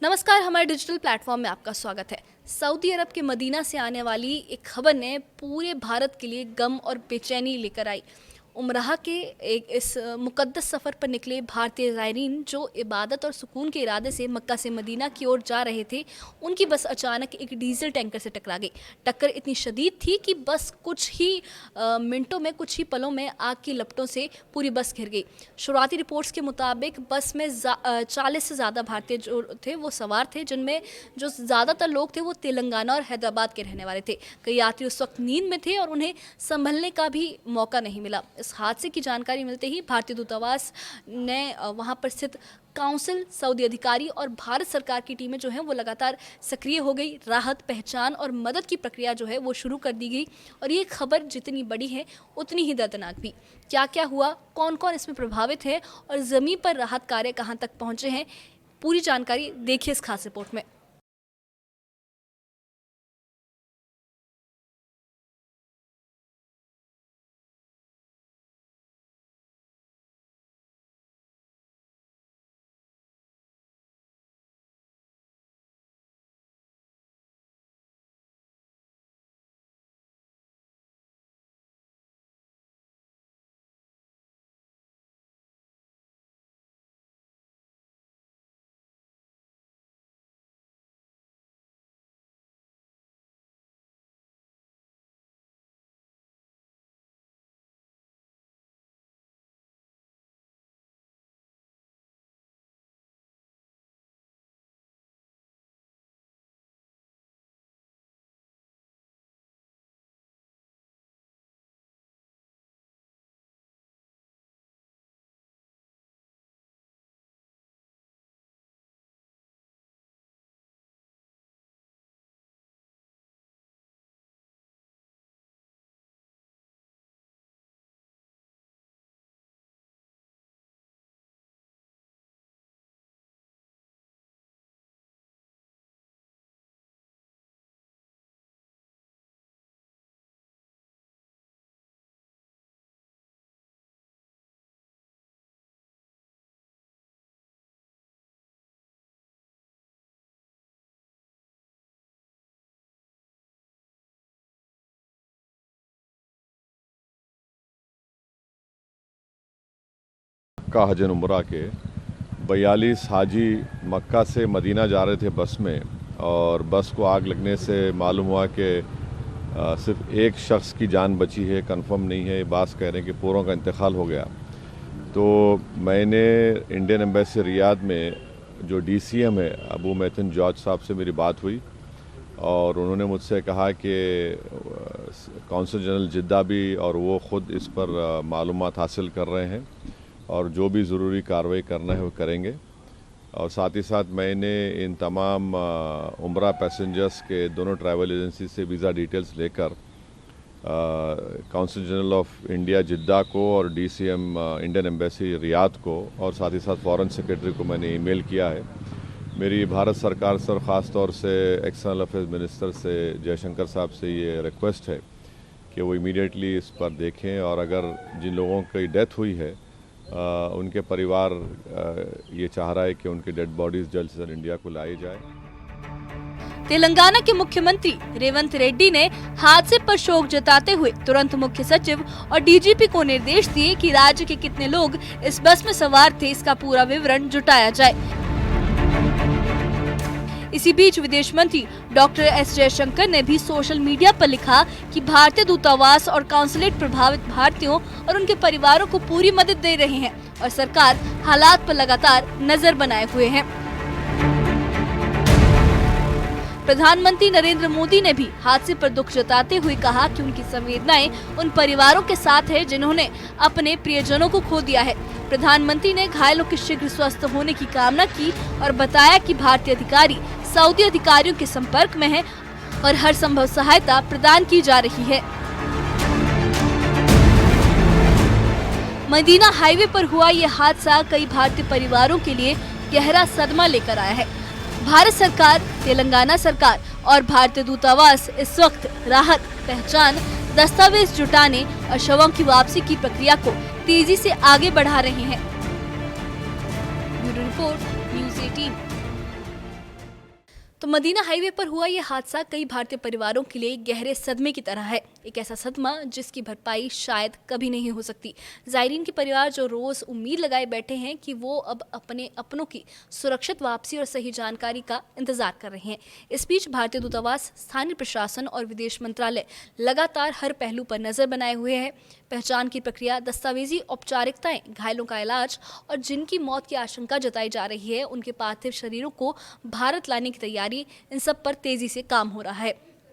नमस्कार, हमारे digital platform में आपका स्वागत है। सऊदी अरब के मदीना से आने वाली एक खबर ने पूरे भारत के लिए गम और बेचैनी लेकर आई। उमराह के इस मुकद्दस सफ़र पर निकले भारतीय ज़ायरीन जो इबादत और सुकून के इरादे से मक्का से मदीना की ओर जा रहे थे, उनकी बस अचानक एक डीजल टैंकर से टकरा गई। टक्कर इतनी शदीद थी कि बस कुछ ही मिनटों में, कुछ ही पलों में आग की लपटों से पूरी बस घिर गई। शुरुआती रिपोर्ट्स के मुताबिक बस में 40 से ज़्यादा भारतीय जो थे वो सवार थे, जिनमें जो ज़्यादातर लोग थे वो तेलंगाना और हैदराबाद के रहने वाले थे। कई यात्री उस वक्त नींद में थे और उन्हें संभलने का भी मौका नहीं मिला। इस हादसे की जानकारी मिलते ही भारतीय दूतावास ने वहां पर स्थित काउंसिल, सऊदी अधिकारी और भारत सरकार की टीमें जो हैं वो लगातार सक्रिय हो गई। राहत, पहचान और मदद की प्रक्रिया जो है वो शुरू कर दी गई। और ये खबर जितनी बड़ी है उतनी ही दर्दनाक भी। क्या क्या हुआ, कौन कौन इसमें प्रभावित है और ज़मीन पर राहत कार्य कहाँ तक पहुँचे हैं, पूरी जानकारी देखिए इस खास रिपोर्ट में। मक्का हज उम्रा के 42 हाजी मक्का से मदीना जा रहे थे बस में, और बस को आग लगने से मालूम हुआ कि सिर्फ एक शख्स की जान बची है। कंफर्म नहीं है, बास कह रहे हैं कि पूरों का इंतकाल हो गया। तो मैंने इंडियन एम्बेसी रियाद में जो DCM है अबू मैथन जॉर्ज साहब से मेरी बात हुई, और उन्होंने मुझसे कहा कि कौंसल जनरल जिद्दा भी और वो ख़ुद इस पर मालूमात हासिल कर रहे हैं और जो भी ज़रूरी कार्रवाई करना है वो करेंगे। और साथ ही साथ मैंने इन तमाम उम्रा पैसेंजर्स के दोनों ट्रैवल एजेंसी से वीज़ा डिटेल्स लेकर काउंसिल जनरल ऑफ इंडिया जिद्दा को और DCM इंडियन एम्बेसी रियाद को और साथ ही साथ फॉरेन सेक्रेटरी को मैंने ईमेल किया है। मेरी भारत सरकार से और ख़ास तौर से एक्सटर्नल अफेयर्स मिनिस्टर से जयशंकर साहब से ये रिक्वेस्ट है कि वो इमीडिएटली इस पर देखें, और अगर जिन लोगों की डेथ हुई है उनके परिवार ये चाह रहा है कि उनकी डेड बॉडीज जल्द से जल्द इंडिया को लाई जाए। तेलंगाना के मुख्यमंत्री रेवंत रेड्डी ने हादसे पर शोक जताते हुए तुरंत मुख्य सचिव और DGP को निर्देश दिए कि राज्य के कितने लोग इस बस में सवार थे, इसका पूरा विवरण जुटाया जाए। इसी बीच विदेश मंत्री डॉक्टर S जयशंकर ने भी सोशल मीडिया पर लिखा कि भारतीय दूतावास और काउंसलेट प्रभावित भारतीयों और उनके परिवारों को पूरी मदद दे रहे हैं और सरकार हालात पर लगातार नजर बनाए हुए है। प्रधानमंत्री नरेंद्र मोदी ने भी हादसे पर दुख जताते हुए कहा कि उनकी संवेदनाएं उन परिवारों के साथ है जिन्होंने अपने प्रियजनों को खो दिया है। प्रधानमंत्री ने घायलों के शीघ्र स्वस्थ होने की कामना की और बताया कि भारतीय अधिकारी सऊदी अधिकारियों के संपर्क में हैं और हर संभव सहायता प्रदान की जा रही है। मदीना हाईवे पर हुआ ये हादसा कई भारतीय परिवारों के लिए गहरा सदमा लेकर आया है। भारत सरकार, तेलंगाना सरकार और भारतीय दूतावास इस वक्त राहत, पहचान, दस्तावेज जुटाने और शवों की वापसी की प्रक्रिया को तेजी से आगे बढ़ा रहे हैं। Bureau report, news 18। तो मदीना हाईवे पर हुआ ये हादसा कई भारतीय परिवारों के लिए गहरे सदमे की तरह है। एक ऐसा सदमा जिसकी भरपाई शायद कभी नहीं हो सकती। जायरीन के परिवार जो रोज उम्मीद लगाए बैठे हैं कि वो अब अपने अपनों की सुरक्षित वापसी और सही जानकारी का इंतजार कर रहे हैं। इस बीच भारतीय दूतावास, स्थानीय प्रशासन और विदेश मंत्रालय लगातार हर पहलू पर नजर बनाए हुए है। पहचान की प्रक्रिया, दस्तावेजी औपचारिकताएं, घायलों का इलाज और जिनकी मौत की आशंका जताई जा रही है उनके पार्थिव शरीरों को भारत लाने की तैयारी, इन सब पर तेजी से काम हो रहा है।